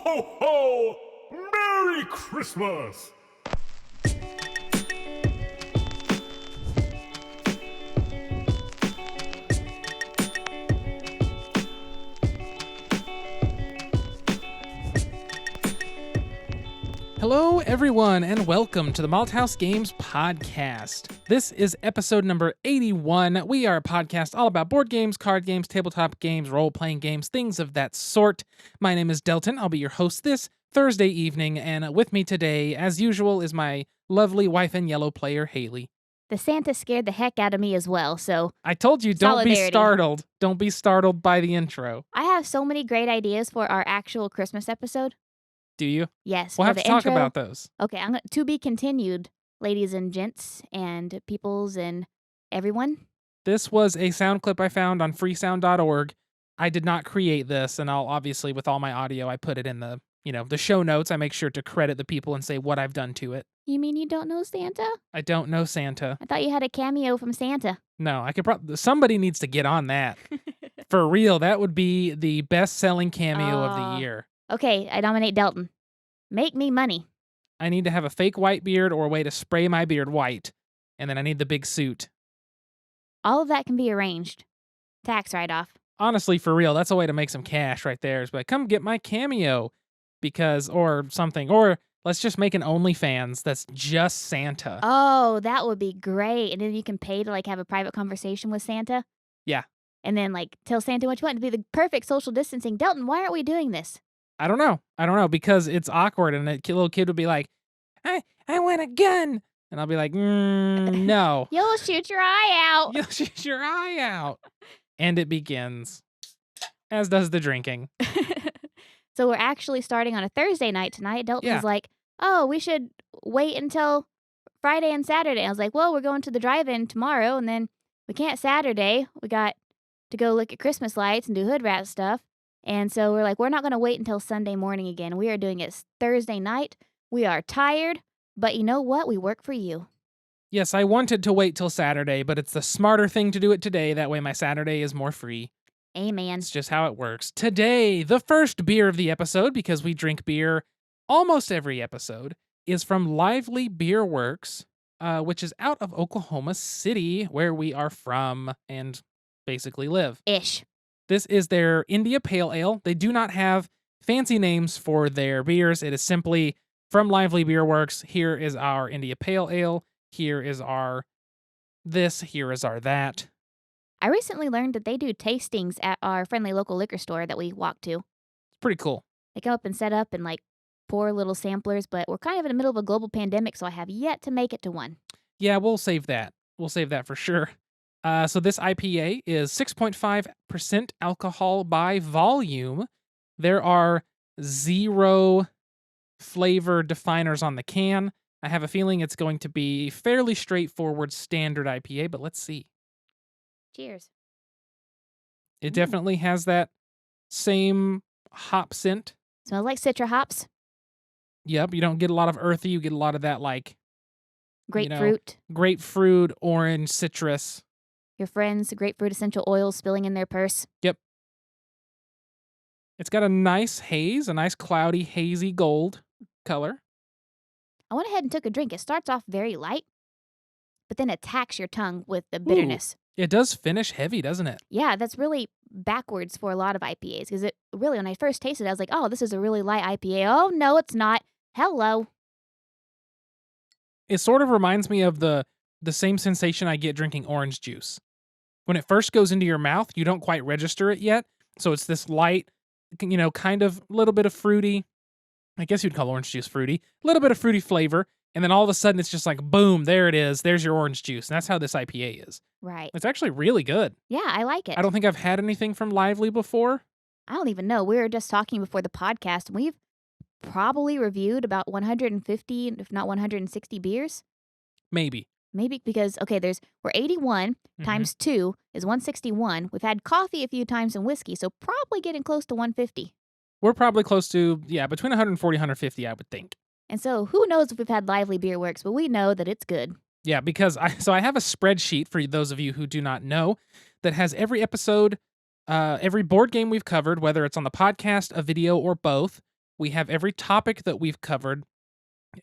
ho, ho! Merry Christmas! Hello, everyone, and welcome to the Malthaus Games Podcast. This is episode number 81. We are a podcast all about board games, card games, tabletop games, role-playing games, things of that sort. My name is Delton. I'll be your host this Thursday evening, and with me today, as usual, is my lovely wife and yellow player, Haley. The Santa scared the heck out of me as well, so I told you, don't be solidarity. startled. Don't be startled by the intro. I have so many great ideas for our actual Christmas episode. Do you? Yes. We'll for have the to talk intro. about those. Okay, to be continued, ladies and gents and peoples and everyone. This was a sound clip I found on freesound.org. I did not create this, and I'll obviously, with all my audio, I put it in the show notes. I make sure to credit the people and say what I've done to it. You mean you don't know Santa? I don't know Santa. I thought you had a cameo from Santa. No, I could somebody needs to get on that. For real, that would be the best-selling cameo of the year. Okay, I nominate Delton. Make me money. I need to have a fake white beard or a way to spray my beard white, and then I need the big suit. All of that can be arranged. Tax write-off. Honestly, for real, that's a way to make some cash right there. Is like, come get my cameo, or something, or let's just make an OnlyFans that's just Santa. Oh, that would be great. And then you can pay to have a private conversation with Santa. Yeah. And then tell Santa what you want to be the perfect social distancing. Delton, why aren't we doing this? I don't know because it's awkward, and a little kid would be like, I want a gun. And I'll be like, no. You'll shoot your eye out. You'll shoot your eye out. And it begins, as does the drinking. So we're actually starting on a Thursday night tonight. Delton was like, oh, we should wait until Friday and Saturday. I was like, well, we're going to the drive-in tomorrow, and then we can't Saturday. We got to go look at Christmas lights and do hood rat stuff. And so we're like, we're not going to wait until Sunday morning again. We are doing it Thursday night. We are tired, but you know what? We work for you. Yes, I wanted to wait till Saturday, but it's the smarter thing to do it today. That way my Saturday is more free. Amen. It's just how it works. Today, the first beer of the episode, because we drink beer almost every episode, is from Lively Beer Works, which is out of Oklahoma City, where we are from and basically live. Ish. This is their India Pale Ale. They do not have fancy names for their beers. It is simply from Lively Beer Works. Here is our India Pale Ale. Here is our this. Here is our that. I recently learned that they do tastings at our friendly local liquor store that we walk to. It's pretty cool. They come up and set up and pour little samplers, but we're kind of in the middle of a global pandemic, so I have yet to make it to one. Yeah, we'll save that. We'll save that for sure. So this IPA is 6.5% alcohol by volume. There are 0 flavor definers on the can. I have a feeling it's going to be fairly straightforward standard IPA, but let's see. Cheers. It definitely has that same hop scent. Smells like citra hops. Yep, you don't get a lot of earthy. You get a lot of that Grapefruit. Grapefruit, orange, citrus. Your friends, grapefruit essential oils spilling in their purse. Yep. It's got a nice haze, a nice cloudy, hazy gold color. I went ahead and took a drink. It starts off very light, but then attacks your tongue with the bitterness. Ooh, it does finish heavy, doesn't it? Yeah, that's really backwards for a lot of IPAs, because it really, when I first tasted it, I was like, oh, this is a really light IPA. Oh, no, it's not. Hello. It sort of reminds me of the same sensation I get drinking orange juice. When it first goes into your mouth, you don't quite register it yet. So it's this light, kind of little bit of fruity. I guess you'd call orange juice fruity. A little bit of fruity flavor. And then all of a sudden it's just like, boom, there it is. There's your orange juice. And that's how this IPA is. Right. It's actually really good. Yeah, I like it. I don't think I've had anything from Lively before. I don't even know. We were just talking before the podcast, and we've probably reviewed about 150, if not 160 beers. Maybe because, okay, we're 81 times 2 is 161. We've had coffee a few times and whiskey, so probably getting close to 150. We're probably close to, between 140 and 150, I would think. And so who knows if we've had Lively Beer Works, but we know that it's good. Yeah, because I have a spreadsheet for those of you who do not know that has every episode, every board game we've covered, whether it's on the podcast, a video, or both. we have every topic that we've covered,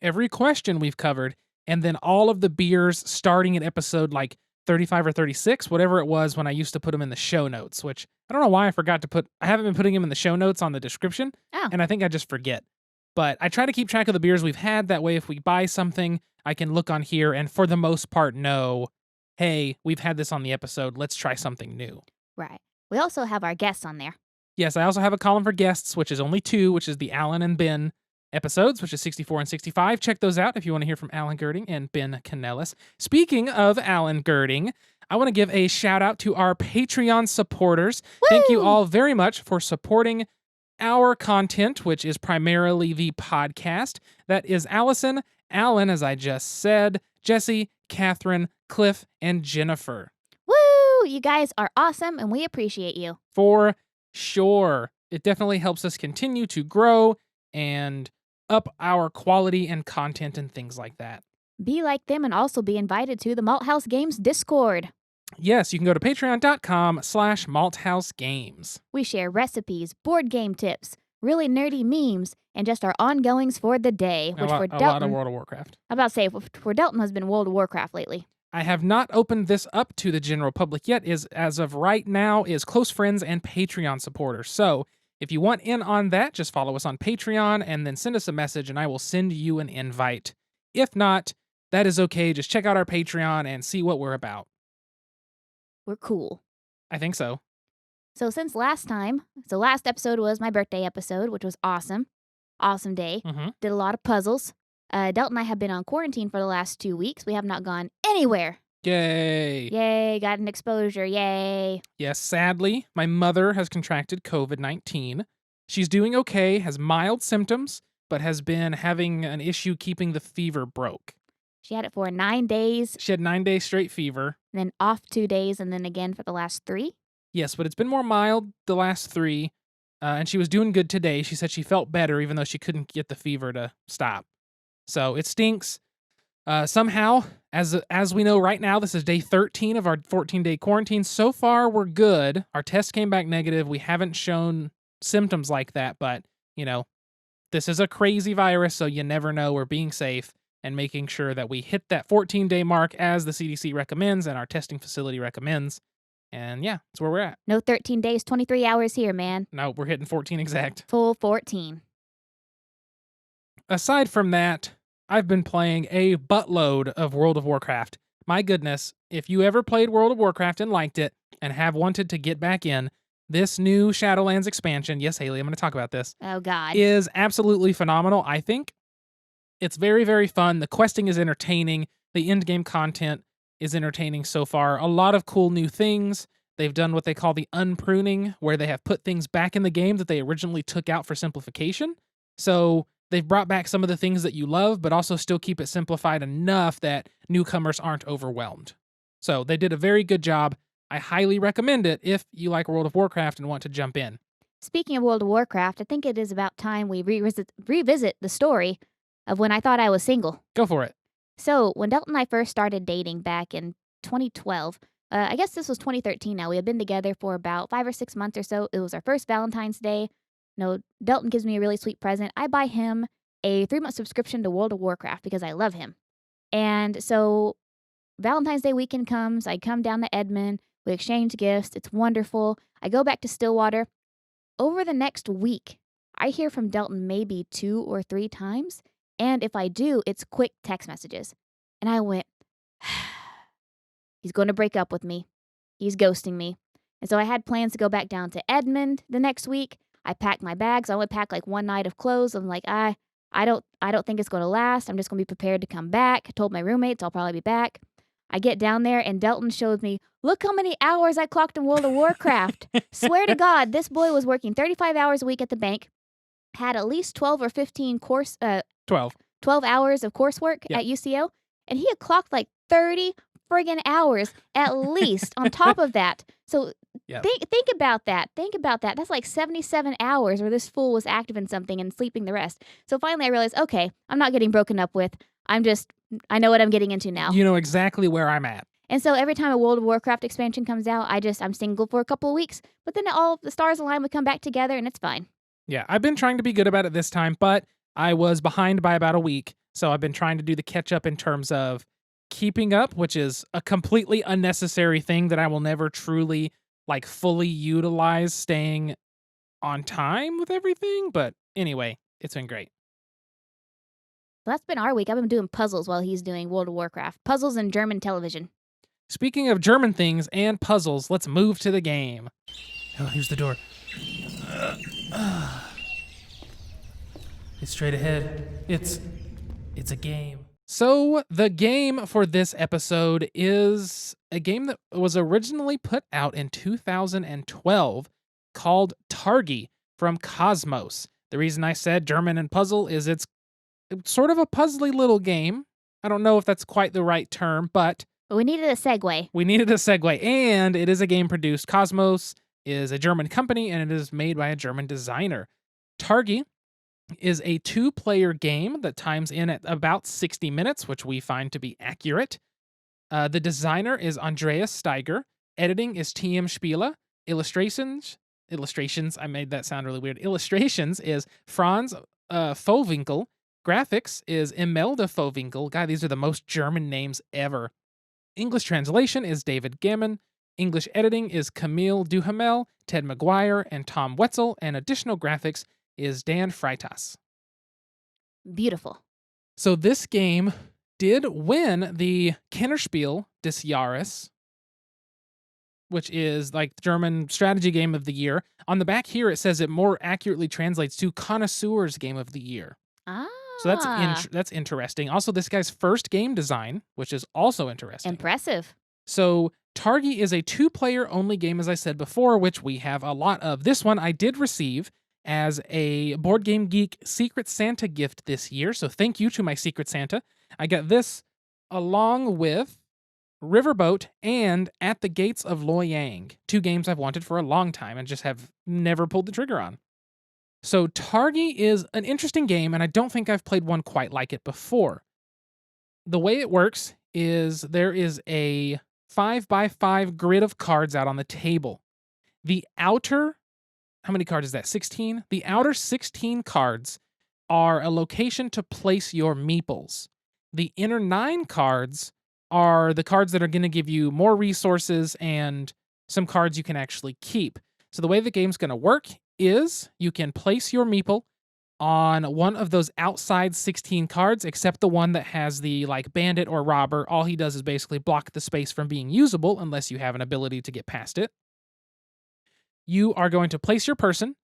every question we've covered, and then all of the beers starting at episode like 35 or 36, whatever it was when I used to put them in the show notes, which I don't know why I haven't been putting them in the show notes on the description, Oh. and I think I just forget. But I try to keep track of the beers we've had. That way, if we buy something, I can look on here and for the most part know, hey, we've had this on the episode. Let's try something new. Right. We also have our guests on there. Yes, I also have a column for guests, which is only 2, which is the Alan and Ben episodes, which is 64 and 65. Check those out if you want to hear from Alan Girding and Ben Canellis. Speaking of Alan Girding, I want to give a shout out to our Patreon supporters. Woo! Thank you all very much for supporting our content, which is primarily the podcast. That is Allison, Alan, as I just said, Jesse, Catherine, Cliff, and Jennifer. Woo! You guys are awesome, and we appreciate you. For sure. It definitely helps us continue to grow and up our quality and content and things like that. Be like them and also be invited to the Malthaus Games Discord. Yes, you can go to patreon.com/malthousegames. We share recipes, board game tips, really nerdy memes, and just our ongoings for the day, which for A lot of Delton, World of Warcraft. I'm about to say, for Delton has been World of Warcraft lately. I have not opened this up to the general public yet. As of right now is close friends and Patreon supporters. So if you want in on that, just follow us on Patreon and then send us a message and I will send you an invite. If not, that is okay. Just check out our Patreon and see what we're about. We're cool. I think so. So since last episode was my birthday episode, which was awesome. Awesome day. Mm-hmm. Did a lot of puzzles. Delton and I have been on quarantine for the last 2 weeks. We have not gone anywhere. Yay. Yay, got an exposure. Yay. Yes, sadly, my mother has contracted COVID-19. She's doing okay, has mild symptoms, but has been having an issue keeping the fever broke. She had it for 9 days. She had 9 days straight fever. Then off 2 days, and then again for the last 3. Yes, but it's been more mild the last 3, and she was doing good today. She said she felt better even though she couldn't get the fever to stop. So it stinks. Somehow, as we know right now, this is day 13 of our 14-day quarantine. So far, we're good. Our test came back negative. We haven't shown symptoms like that, but, this is a crazy virus, so you never know. We're being safe and making sure that we hit that 14-day mark as the CDC recommends and our testing facility recommends. And yeah, that's where we're at. No 13 days, 23 hours here, man. No, we're hitting 14 exact. Full 14. Aside from that, I've been playing a buttload of World of Warcraft. My goodness, if you ever played World of Warcraft and liked it and have wanted to get back in, this new Shadowlands expansion, yes, Haley, I'm going to talk about this, Oh, God. is absolutely phenomenal, I think. It's very, very fun. The questing is entertaining. The end-game content is entertaining so far. A lot of cool new things. They've done what they call the unpruning, where they have put things back in the game that they originally took out for simplification. So they've brought back some of the things that you love, but also still keep it simplified enough that newcomers aren't overwhelmed. So they did a very good job. I highly recommend it if you like World of Warcraft and want to jump in. Speaking of World of Warcraft, I think it is about time we revisit the story of when I thought I was single. Go for it. So, when Delton and I first started dating back in 2012, I guess this was 2013 now. We had been together for about 5 or 6 months or so. It was our first Valentine's Day. Delton gives me a really sweet present. I buy him a 3-month subscription to World of Warcraft because I love him. And so, Valentine's Day weekend comes. I come down to Edmond. We exchange gifts. It's wonderful. I go back to Stillwater. Over the next week, I hear from Delton maybe 2 or 3 times. And if I do, it's quick text messages. And I went, he's going to break up with me. He's ghosting me. And so I had plans to go back down to Edmond the next week. I packed my bags. I only packed like one night of clothes. I'm like, I don't think it's going to last. I'm just going to be prepared to come back. I told my roommates I'll probably be back. I get down there and Delton shows me, look how many hours I clocked in World of Warcraft. Swear to God, this boy was working 35 hours a week at the bank, had at least 12 or 15 12 hours of coursework at UCO, and he had clocked like 30 friggin' hours at least on top of that. So think about that. Think about that. That's like 77 hours where this fool was active in something and sleeping the rest. So finally I realized, okay, I'm not getting broken up with. I know what I'm getting into now. You know exactly where I'm at. And so every time a World of Warcraft expansion comes out, I'm single for a couple of weeks. But then all the stars align, we come back together, and it's fine. Yeah, I've been trying to be good about it this time, but I was behind by about a week. So I've been trying to do the catch up in terms of keeping up, which is a completely unnecessary thing that I will never truly fully utilize, staying on time with everything. But anyway, it's been great. Well, that's been our week. I've been doing puzzles while he's doing World of Warcraft. Puzzles and German television. Speaking of German things and puzzles, let's move to the game. Oh, here's the door. It's straight ahead. It's a game. So the game for this episode is a game that was originally put out in 2012 called Targi from Cosmos. The reason I said German and puzzle is it's sort of a puzzly little game. I don't know if that's quite the right term, but we needed a segue. We needed a segue, and it is a game produced. Cosmos is a German company, and it is made by a German designer. Targi is a 2-player game that times in at about 60 minutes, which we find to be accurate. The designer is Andreas Steiger. Editing is TM Spiele. Illustrations, I made that sound really weird. Illustrations is Franz Vohwinkel. Graphics is Imelda Vohwinkel. God, these are the most German names ever. English translation is David Gammon. English editing is Camille Duhamel, Ted McGuire, and Tom Wetzel, and additional graphics is Dan Freitas. Beautiful. So this game did win the Kennerspiel des Jahres, which is the German strategy game of the year. On the back here, it says it more accurately translates to Connoisseur's Game of the Year. Ah. So that's interesting. Also, this guy's first game design, which is also interesting. Impressive. So Targi is a 2-player only game, as I said before, which we have a lot of. This one I did receive as a Board Game Geek Secret Santa gift this year. So thank you to my Secret Santa. I got this along with Riverboat and At the Gates of Loyang, 2 games I've wanted for a long time and just have never pulled the trigger on. So Targi is an interesting game, and I don't think I've played one quite like it before. The way it works is there is a 5x5 grid of cards out on the table. The outer, how many cards is that? 16? The outer 16 cards are a location to place your meeples. The inner 9 cards are the cards that are going to give you more resources and some cards you can actually keep. So the way the game's going to work is you can place your meeple on one of those outside 16 cards, except the one that has the bandit or robber. All he does is basically block the space from being usable unless you have an ability to get past it. You are going to place your person,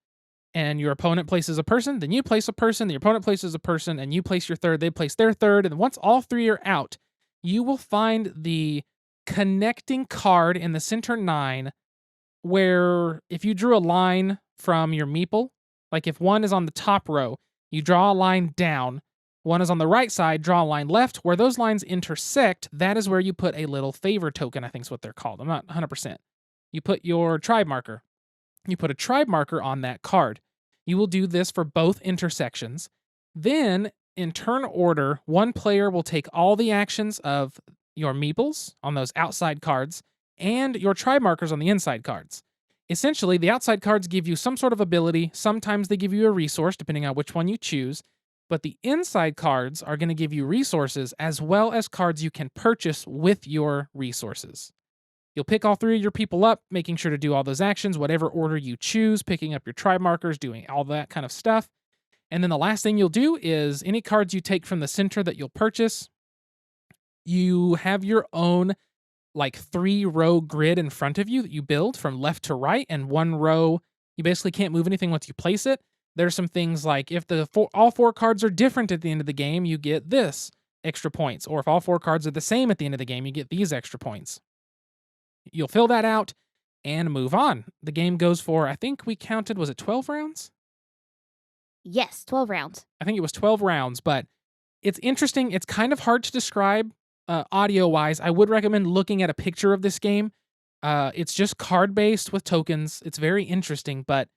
and your opponent places a person, then you place a person, your opponent places a person, and you place your third, they place their third, and once all 3 are out, you will find the connecting card in the center 9 where if you drew a line from your meeple, if one is on the top row, you draw a line down, one is on the right side, draw a line left. Where those lines intersect, that is where you put a little favor token, I think is what they're called. I'm not 100%. You put your tribe marker. You put a tribe marker on that card. You will do this for both intersections. Then, in turn order, one player will take all the actions of your meeples on those outside cards and your tribe markers on the inside cards. Essentially, the outside cards give you some sort of ability. Sometimes they give you a resource, depending on which one you choose. But the inside cards are going to give you resources as well as cards you can purchase with your resources. You'll pick all 3 of your people up, making sure to do all those actions, whatever order you choose, picking up your tribe markers, doing all that kind of stuff. And then the last thing you'll do is any cards you take from the center that you'll purchase, you have your own 3-row grid in front of you that you build from left to right, and 1 row, you basically can't move anything once you place it. There's some things like if all 4 cards are different at the end of the game, you get this extra points. Or if all 4 cards are the same at the end of the game, you get these extra points. You'll fill that out and move on. The game goes for, I think we counted, was it 12 rounds? Yes, 12 rounds. I think it was 12 rounds, but it's interesting. It's kind of hard to describe audio-wise. I would recommend looking at a picture of this game. It's just card-based with tokens. It's very interesting, but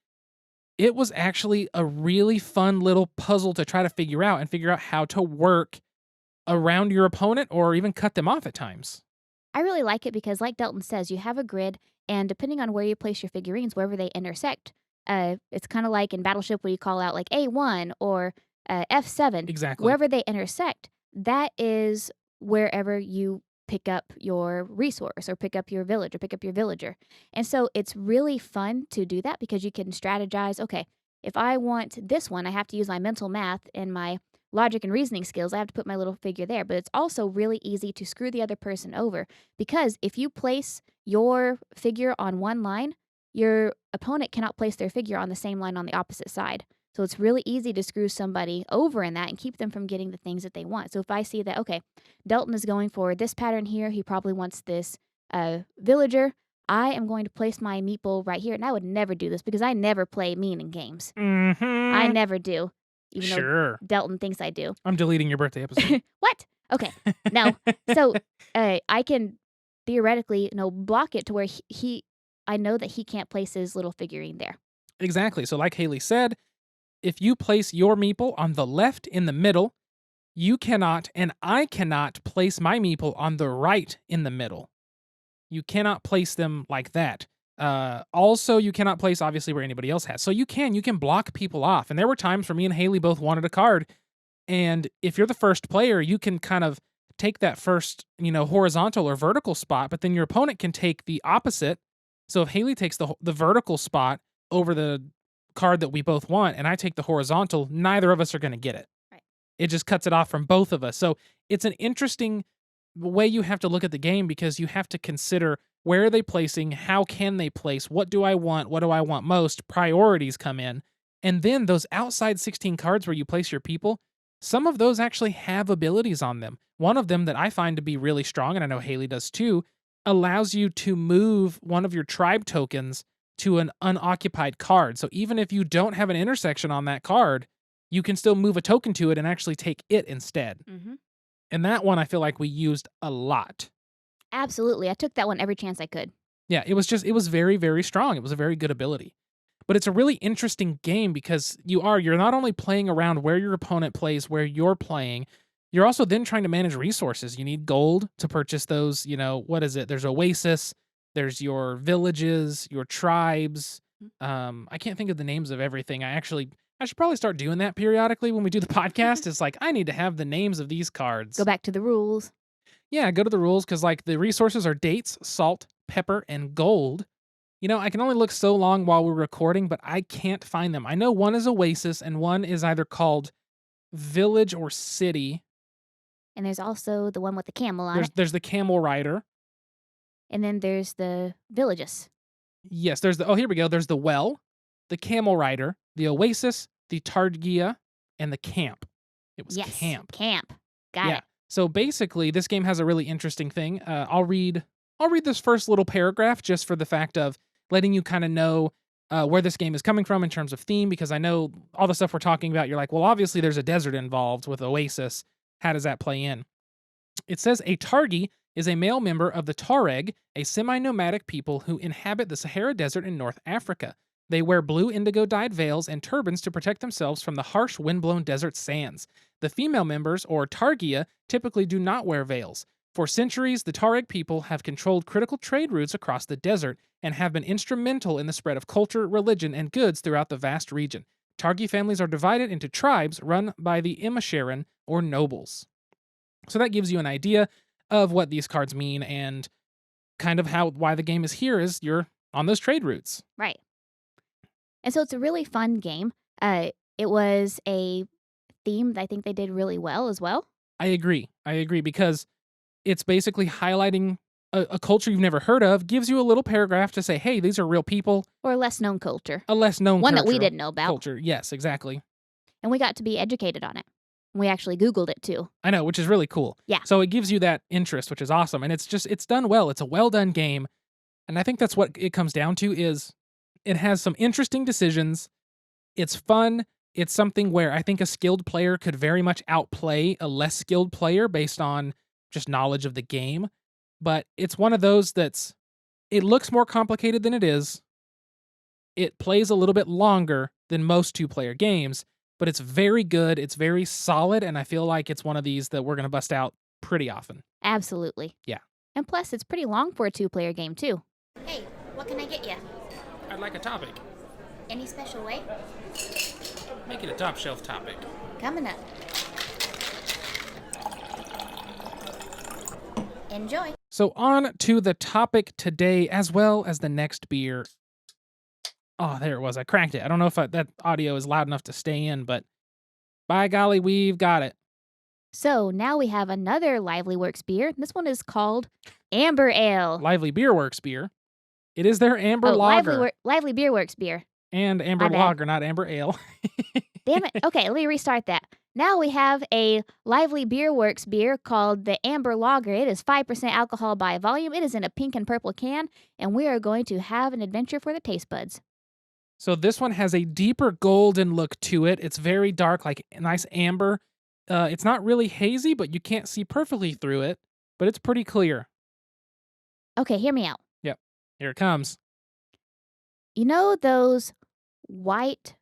it was actually a really fun little puzzle to try to figure out how to work around your opponent or even cut them off at times. I really like it because, like Delton says, you have a grid, and depending on where you place your figurines, wherever they intersect, It's kind of like in Battleship where you call out like A1 or F7. Exactly. Wherever they intersect, that is wherever you pick up your resource or pick up your village or pick up your villager. And so it's really fun to do that because you can strategize, okay, if I want this one, I have to use my mental math and my logic and reasoning skills. I have to put my little figure there. But it's also really easy to screw the other person over because if you place your figure on one line, your opponent cannot place their figure on the same line on the opposite side. So it's really easy to screw somebody over in that and keep them from getting the things that they want. So if I see that, okay, Dalton is going for this pattern here, he probably wants this villager, I am going to place my meeple right here. And I would never do this because I never play mean in games. I never do. Even though Dalton thinks I do. I'm deleting your birthday episode. What? Okay. No. So I can theoretically block it to where I know that he can't place his little figurine there. Exactly. So like Haley said, if you place your meeple on the left in the middle, you cannot, and I cannot place my meeple on the right in the middle. You cannot place them like that. Also, you cannot place obviously where anybody else has. So you can block people off. And there were times where me and Haley both wanted a card. And if you're the first player, you can kind of take that first, horizontal or vertical spot, but then your opponent can take the opposite. So if Haley takes the vertical spot over the card that we both want, and I take the horizontal, neither of us are going to get it. Right. It just cuts it off from both of us. So it's an interesting way you have to look at the game because you have to consider where are they placing, how can they place, what do I want most, priorities come in. And then those outside 16 cards where you place your people, some of those actually have abilities on them. One of them that I find to be really strong, and I know Haley does too, allows you to move one of your tribe tokens to an unoccupied card. So even if you don't have an intersection on that card, you can still move a token to it and actually take it instead. Mm-hmm. And that one I feel like we used a lot. Absolutely. I took that one every chance I could. Yeah, it was very, very strong. It was a very good ability. But it's a really interesting game because you're not only playing around where your opponent plays, where you're playing, you're also then trying to manage resources. You need gold to purchase those, what is it? There's Oasis, there's your villages, your tribes. I can't think of the names of everything. I should probably start doing that periodically when we do the podcast. It's like, I need to have the names of these cards. Go back to the rules. Yeah, go to the rules because the resources are dates, salt, pepper, and gold. I can only look so long while we're recording, but I can't find them. I know one is Oasis and one is either called Village or City. And there's also the one with the camel on it. There's the Camel Rider. And then there's the villages. Yes, here we go. There's the Well, the Camel Rider, the Oasis, the Targi, and the Camp. It was Camp. Camp. Got it. So basically, this game has a really interesting thing. I'll read this first little paragraph just for the fact of letting you kind of know where this game is coming from in terms of theme, because I know all the stuff we're talking about, you're like, well, obviously there's a desert involved with Oasis. How does that play in? It says, a Targi is a male member of the Tuareg, a semi-nomadic people who inhabit the Sahara Desert in North Africa. They wear blue indigo-dyed veils and turbans to protect themselves from the harsh wind-blown desert sands. The female members, or Targia, typically do not wear veils. For centuries, the Tuareg people have controlled critical trade routes across the desert and have been instrumental in the spread of culture, religion, and goods throughout the vast region. Targi families are divided into tribes run by the Imasharan, or nobles. So that gives you an idea of what these cards mean and kind of why the game is here is you're on those trade routes. Right. And so it's a really fun game. It was a theme that I think they did really well as well. I agree because it's basically highlighting a culture you've never heard of, gives you a little paragraph to say, hey, these are real people. Or a less known culture. A less known one that we didn't know about. Culture, yes, exactly. And we got to be educated on it. We actually Googled it too. I know, which is really cool. Yeah. So it gives you that interest, which is awesome. And it's done well. It's a well done game. And I think that's what it comes down to is it has some interesting decisions. It's fun. It's something where I think a skilled player could very much outplay a less skilled player based on just knowledge of the game. But it's one of those it looks more complicated than it is. It plays a little bit longer than most two-player games, but it's very good. It's very solid, and I feel like it's one of these that we're going to bust out pretty often. Absolutely. Yeah. And plus, it's pretty long for a two-player game, too. Hey, what can I get you? I'd like a topic. Any special way? Make it a top shelf topic. Coming up. Enjoy. So on to the topic today, as well as the next beer. Oh, there it was. I cracked it. I don't know if that audio is loud enough to stay in, but by golly, we've got it. So now we have another Lively Works beer. This one is called Amber Ale. Lively Beer Works beer. It is their Amber Lager. Lively Beer Works beer. And Amber Lager, not Amber Ale. Damn it. Okay, let me restart that. Now we have a Lively Beer Works beer called the Amber Lager. It is 5% alcohol by volume. It is in a pink and purple can, and we are going to have an adventure for the taste buds. So this one has a deeper golden look to it. It's very dark, like a nice amber. It's not really hazy, but you can't see perfectly through it, but it's pretty clear. Okay, hear me out. Yep, here it comes. You know those white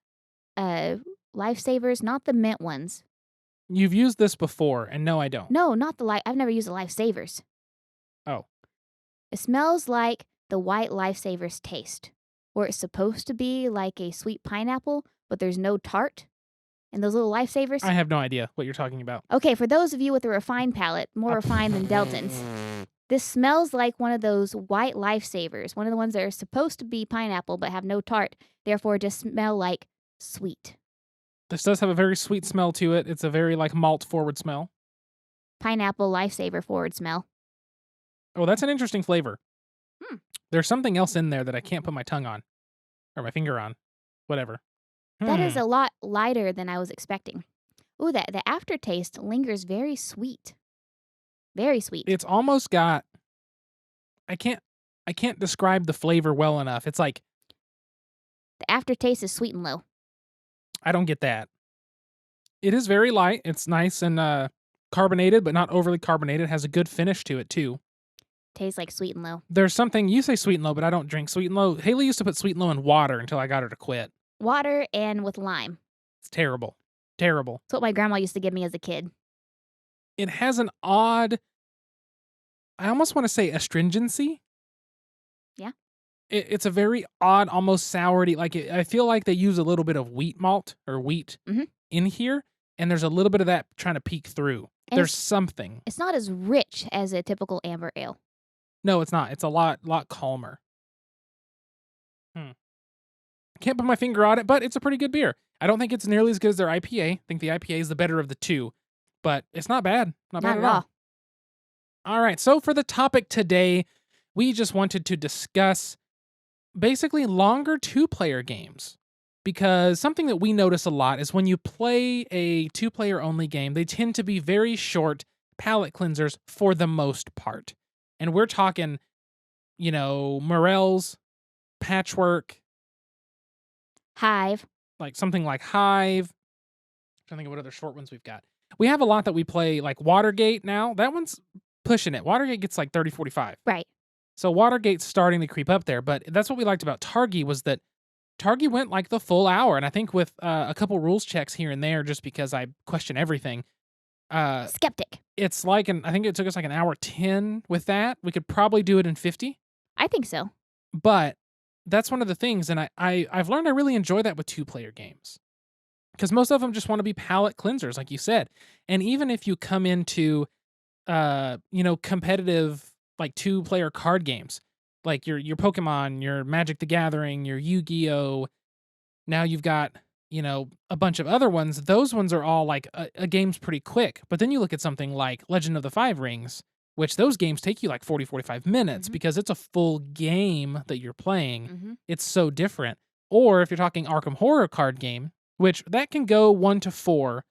Lifesavers, not the mint ones? You've used this before, and no, I don't. No, not the I've never used the Lifesavers. Oh. It smells like the white Lifesavers taste, where it's supposed to be like a sweet pineapple, but there's no tart. And those little Lifesavers? I have no idea what you're talking about. Okay, for those of you with a refined palate, more refined than Delton's, this smells like one of those white Lifesavers, one of the ones that are supposed to be pineapple but have no tart, therefore just smell like sweet. This does have a very sweet smell to it. It's a very like malt forward smell. Pineapple Lifesaver forward smell. Oh, that's an interesting flavor. There's something else in there that I can't put my tongue on. Or my finger on. Whatever. That is a lot lighter than I was expecting. Ooh, the aftertaste lingers very sweet. Very sweet. It's almost got... I can't describe the flavor well enough. It's like... The aftertaste is sweet and low. I don't get that. It is very light. It's nice and carbonated, but not overly carbonated. It has a good finish to it, too. Tastes like sweet and low. There's something... You say sweet and low, but I don't drink sweet and low. Haley used to put sweet and low in water until I got her to quit. Water and with lime. It's terrible. Terrible. It's what my grandma used to give me as a kid. It has an odd... I almost want to say astringency. Yeah. It's a very odd, almost sourty. I feel like they use a little bit of wheat malt or wheat in here, and there's a little bit of that trying to peek through. And there's something. It's not as rich as a typical amber ale. No, it's not. It's a lot calmer. Can't put my finger on it, but it's a pretty good beer. I don't think it's nearly as good as their IPA. I think the IPA is the better of the two, but it's not bad. Not bad at all. All right, so for the topic today, we just wanted to discuss basically longer two-player games. Because something that we notice a lot is when you play a two-player only game, they tend to be very short palate cleansers for the most part. And we're talking, Morels, Patchwork, Hive. Like something like Hive. I'm trying to think of what other short ones we've got. We have a lot that we play, like Watergate now. That one's pushing it. Watergate gets like 30, 45. Right. So Watergate's starting to creep up there. But that's what we liked about Targi was that Targi went like the full hour. And I think with a couple rules checks here and there, just because I question everything. Skeptic. It's like, I think it took us like an hour 10 with that. We could probably do it in 50. I think so. But that's one of the things, and I've learned I really enjoy that with two-player games. Because most of them just want to be palate cleansers, like you said. And even if you come into, competitive, like, two-player card games, like your Pokemon, your Magic the Gathering, your Yu-Gi-Oh! Now you've got, a bunch of other ones. Those ones are all, like, a game's pretty quick. But then you look at something like Legend of the Five Rings, which those games take you like 40, 45 minutes because it's a full game that you're playing. It's so different. Or if you're talking Arkham Horror card game, which that can go 1 to 4,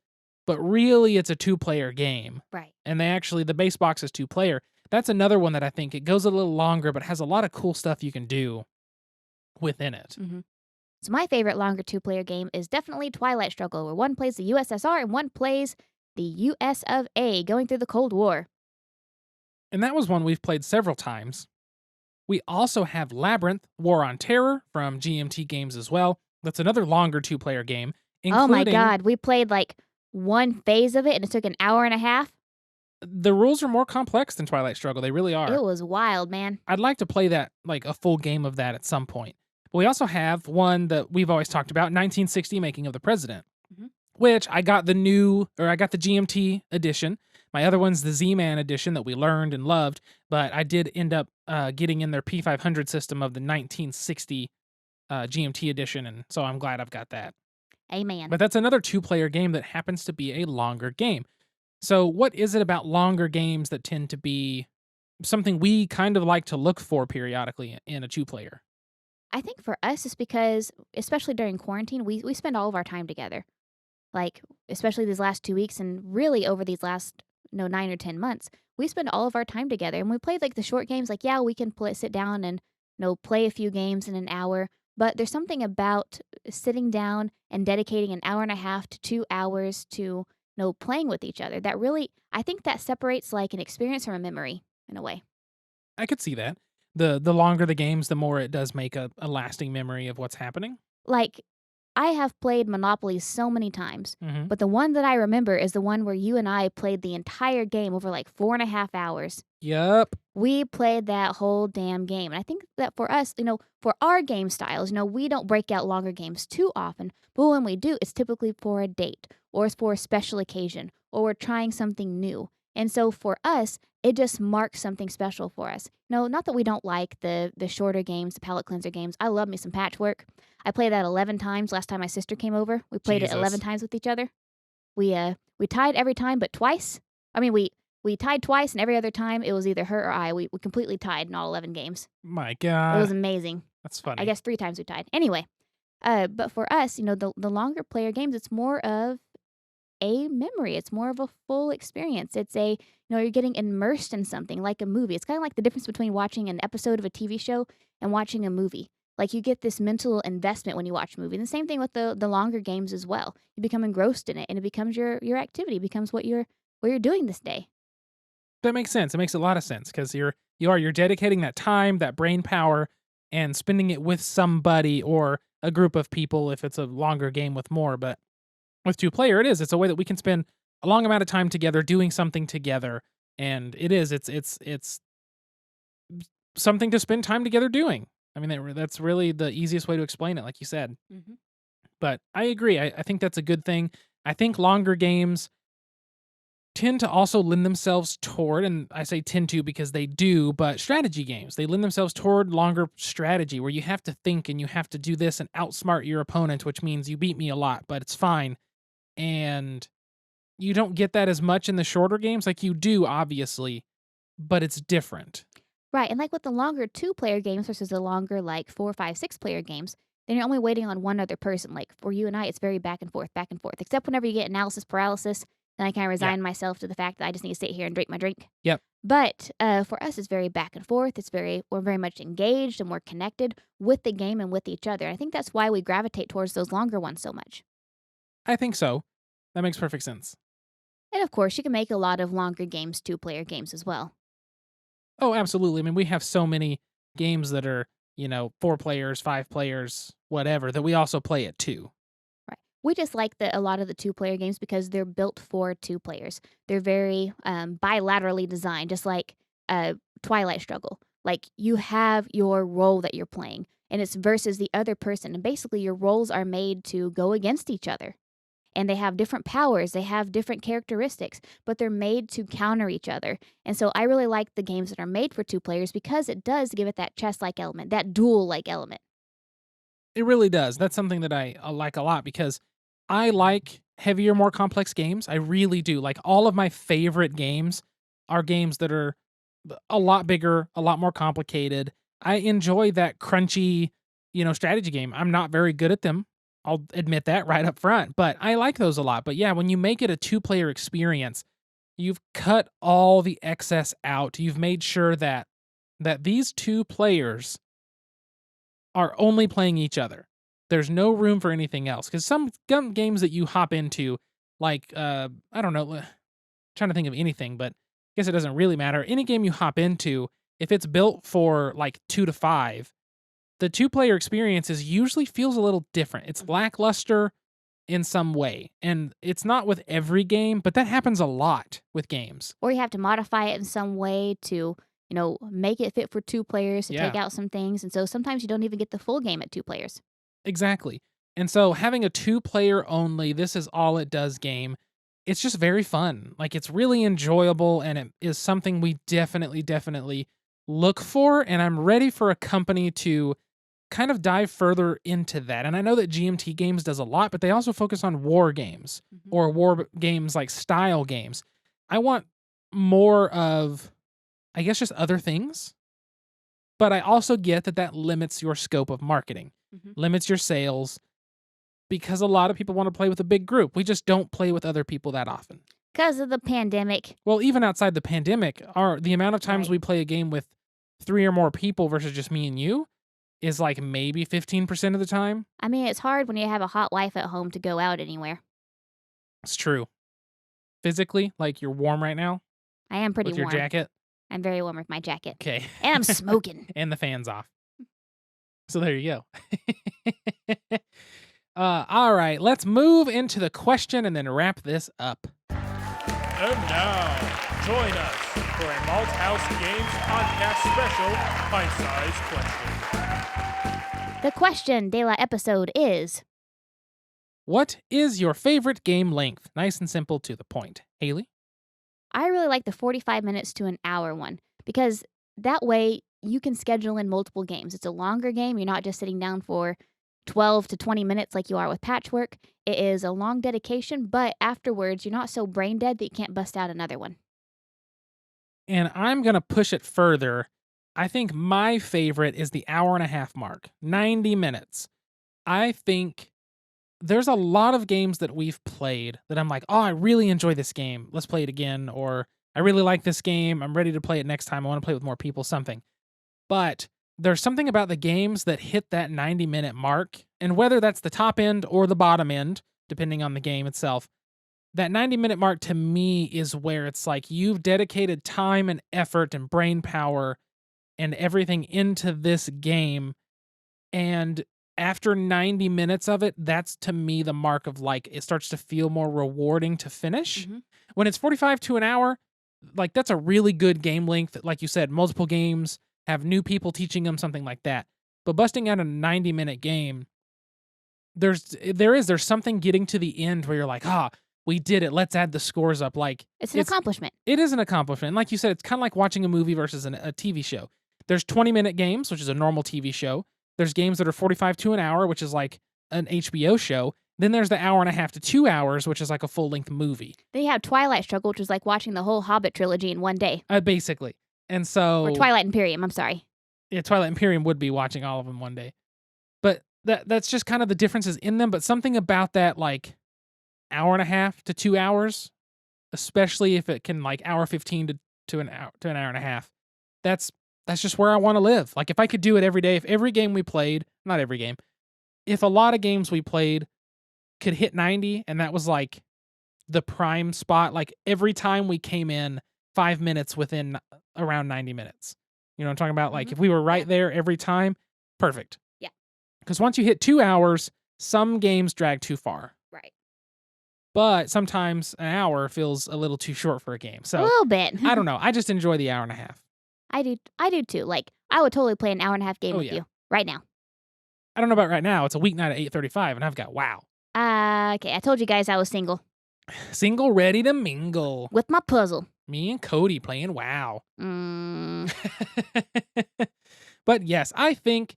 but really it's a two-player game. Right. And the base box is two-player. That's another one that I think it goes a little longer, but has a lot of cool stuff you can do within it. So my favorite longer two-player game is definitely Twilight Struggle, where one plays the USSR and one plays the US of A, going through the Cold War. And that was one we've played several times. We also have Labyrinth, War on Terror from GMT Games as well. That's another longer two-player game. Oh my god, we played like one phase of it and it took an hour and a half. The rules are more complex than Twilight Struggle. They really are. It was wild, man. I'd like to play that, like a full game of that at some point. But we also have one that we've always talked about, 1960 Making of the President, Mhm. which I got the GMT edition. My other one's the Z-Man edition that we learned and loved, but I did end up getting in their P500 system of the 1960 GMT edition, and so I'm glad I've got that. Amen. But that's another 2-player game that happens to be a longer game. So what is it about longer games that tend to be something we kind of like to look for periodically in a 2-player? I think for us, it's because, especially during quarantine, we spend all of our time together. Like, especially these last 2 weeks and really over these last, 9 or 10 months, we spend all of our time together. And we play like the short games, like, yeah, we can sit down and, play a few games in an hour. But there's something about sitting down and dedicating an hour and a half to 2 hours to, playing with each other. That really, I think that separates like an experience from a memory in a way. I could see that. The longer the games, the more it does make a lasting memory of what's happening. Like, I have played Monopoly so many times, Mm-hmm. but the one that I remember is the one where you and I played the entire game over like 4.5 hours. Yup. We played that whole damn game. And I think that for us, for our game styles, we don't break out longer games too often. But when we do, it's typically for a date or it's for a special occasion or we're trying something new. And so for us, it just marks something special for us. Not that we don't like the shorter games, the palate cleanser games. I love me some Patchwork. I played that 11 times last time my sister came over. We played it 11 Jesus. times with each other. We tied every time but twice. I mean, we tied twice, and every other time it was either her or I. We completely tied in all 11 games. My It God. was amazing. That's funny. I guess 3 times we tied. Anyway, but for us, the longer player games, it's more of a memory. It's more of a full experience. It's you're getting immersed in something like a movie. It's kind of like the difference between watching an episode of a TV show and watching a movie. Like, you get this mental investment when you watch a movie. And the same thing with the longer games as well. You become engrossed in it, and it becomes your activity. It becomes what you're doing this day. That makes sense. It makes a lot of sense because you're dedicating that time, that brain power, and spending it with somebody or a group of people if it's a longer game with more. But with 2-player, it's a way that we can spend a long amount of time together doing something together, and it's something to spend time together doing. I mean, that's really the easiest way to explain it, like you said. Mm-hmm. But I agree. I think that's a good thing. I think longer games tend to also lend themselves toward, and I say tend to because they do, but strategy games. They lend themselves toward longer strategy where you have to think and you have to do this and outsmart your opponent, which means you beat me a lot, but it's fine. And you don't get that as much in the shorter games. Like, you do, obviously, but it's different. Right, and like with the longer 2-player games versus the longer like 4, 5, 6-player games, then you're only waiting on one other person. Like for you and I, it's very back and forth, except whenever you get analysis paralysis, then I kind of resign myself to the fact that I just need to sit here and drink my drink. Yep. But for us, it's very back and forth. We're very much engaged and we're connected with the game and with each other. I think that's why we gravitate towards those longer ones so much. I think so. That makes perfect sense. And of course, you can make a lot of longer games 2-player games as well. Oh, absolutely. I mean, we have so many games that are, 4 players, 5 players, whatever, that we also play at 2. Right. We just like a lot of the 2-player games because they're built for 2 players. They're very bilaterally designed, just like Twilight Struggle. Like, you have your role that you're playing, and it's versus the other person. And basically, your roles are made to go against each other. And they have different powers, they have different characteristics, but they're made to counter each other. And so I really like the games that are made for 2 players because it does give it that chess-like element, that duel-like element. It really does. That's something that I like a lot because I like heavier, more complex games. I really do. Like, all of my favorite games are games that are a lot bigger, a lot more complicated. I enjoy that crunchy, strategy game. I'm not very good at them. I'll admit that right up front, but I like those a lot. But yeah, when you make it a 2-player experience, you've cut all the excess out. You've made sure that these 2 players are only playing each other. There's no room for anything else. Because some games that you hop into, like, I don't know, trying to think of anything, but I guess it doesn't really matter. Any game you hop into, if it's built for like 2 to 5, the 2-player experience usually feels a little different. It's lackluster in some way. And it's not with every game, but that happens a lot with games. Or you have to modify it in some way to, make it fit for 2 players to take Yeah. out some things. And so sometimes you don't even get the full game at 2 players. Exactly. And so having a 2-player only, this is all it does game, it's just very fun. Like, it's really enjoyable, and it is something we definitely look for, and I'm ready for a company to kind of dive further into that. And I know that GMT Games does a lot, but they also focus on war games or war games like style games. I want more of, I guess, just other things. But I also get that limits your scope of marketing, limits your sales, because a lot of people want to play with a big group. We just don't play with other people that often. Because of the pandemic. Well, even outside the pandemic, the amount of times we play a game with 3 or more people versus just me and you is like maybe 15% of the time. I mean, it's hard when you have a hot wife at home to go out anywhere. It's true. Physically, like you're warm right now? I am pretty warm. With your jacket? I'm very warm with my jacket. Okay. And I'm smoking. And the fan's off. So there you go. All right, let's move into the question and then wrap this up. And now, join us for a Malthaus Games podcast special bite-sized question. The question de la episode is, what is your favorite game length? Nice and simple, to the point. Haley? I really like the 45 minutes to an hour one, because that way you can schedule in multiple games. It's a longer game. You're not just sitting down for 12 to 20 minutes like you are with Patchwork. It is a long dedication, but afterwards, you're not so brain dead that you can't bust out another one. And I'm going to push it further. I think my favorite is the hour-and-a-half mark, 90 minutes. I think there's a lot of games that we've played that I'm like, oh, I really enjoy this game. Let's play it again. Or I really like this game. I'm ready to play it next time. I want to play with more people, something. But there's something about the games that hit that 90-minute mark, and whether that's the top end or the bottom end, depending on the game itself, that 90-minute mark to me is where it's like you've dedicated time and effort and brain power and everything into this game, and after 90 minutes of it, that's to me the mark of like it starts to feel more rewarding to finish. When it's 45 to an hour, like that's a really good game length. Like you said, multiple games, have new people teaching them, something like that. But busting out a 90-minute game, there's something getting to the end where you're like, we did it. Let's add the scores up. Like it's an accomplishment. It is an accomplishment. And like you said, it's kind of like watching a movie versus a TV show. There's 20-minute games, which is a normal TV show. There's games that are 45 to an hour, which is like an HBO show. Then there's the hour-and-a-half to 2 hours, which is like a full-length movie. Then you have Twilight Struggle, which is like watching the whole Hobbit trilogy in one day. Basically. And so... Or Twilight Imperium, I'm sorry. Yeah, Twilight Imperium would be watching all of them one day. But that's just kind of the differences in them. But something about that, like, hour-and-a-half to 2 hours, especially if it can, like, hour 15 to an hour and a half, that's just where I want to live. Like, if I could do it every day, if every game we played, not every game, if a lot of games we played could hit 90, and that was, like, the prime spot, like, every time we came in 5 minutes within around 90 minutes. You know what I'm talking about? Like, if we were right there every time, perfect. Yeah. Because once you hit 2 hours, some games drag too far. Right. But sometimes an hour feels a little too short for a game. So a little bit. I don't know. I just enjoy the hour and a half. I do too. Like, I would totally play an hour-and-a-half game with you right now. I don't know about right now. It's a weeknight at 8:35, and I've got WoW. Okay. I told you guys I was single. Single, ready to mingle. With my puzzle. Me and Cody playing WoW. Mm. But yes, I think...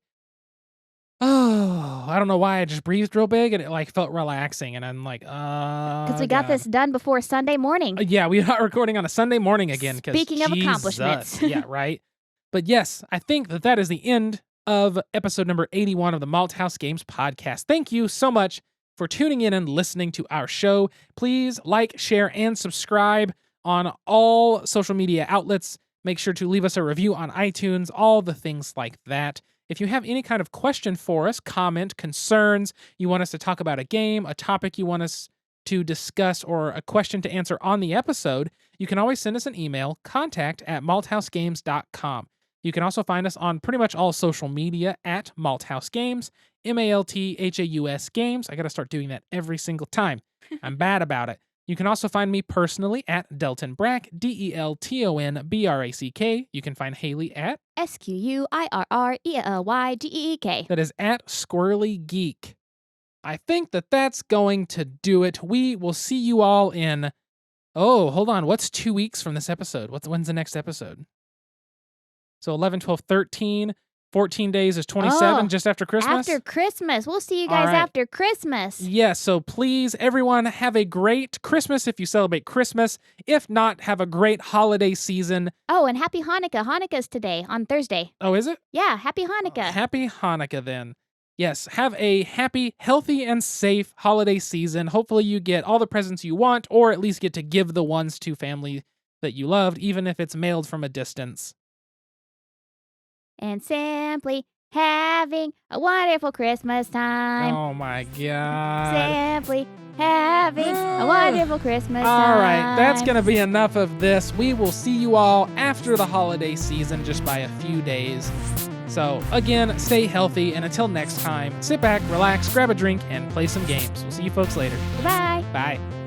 I don't know why I just breathed real big and it like felt relaxing, and I'm like, because we got this done before Sunday morning. Yeah, we are recording on a Sunday morning again. Speaking of accomplishments. Yeah, right. But yes, I think that is the end of episode number 81 of the Malthaus Games podcast. Thank you so much for tuning in and listening to our show. Please like, share, and subscribe on all social media outlets. Make sure to leave us a review on iTunes, all the things like that. If you have any kind of question for us, comment, concerns, you want us to talk about a game, a topic you want us to discuss, or a question to answer on the episode, you can always send us an email, contact@malthausgames.com. You can also find us on pretty much all social media at Malthaus Games, Malthaus Games. I got to start doing that every single time. I'm bad about it. You can also find me personally at Delton Brack, DELTONBRACK. You can find Haley at SQUIRRELYGEEK. that is at Squirrely Geek. I think that's going to do it. We will see you all in. Oh, hold on. What's 2 weeks from this episode? When's the next episode? So 11, 12, 13. 14 days is 27, just after Christmas? After Christmas. We'll see you guys after Christmas. Yes, so please, everyone, have a great Christmas if you celebrate Christmas. If not, have a great holiday season. Oh, and happy Hanukkah. Hanukkah's today, on Thursday. Oh, is it? Yeah, happy Hanukkah. Happy Hanukkah, then. Yes, have a happy, healthy, and safe holiday season. Hopefully you get all the presents you want, or at least get to give the ones to family that you loved, even if it's mailed from a distance. And simply having a wonderful Christmas time. Oh my God. Simply having a wonderful Christmas time. All right, that's going to be enough of this. We will see you all after the holiday season, just by a few days. So, again, stay healthy, and until next time, sit back, relax, grab a drink, and play some games. We'll see you folks later. Bye. Bye.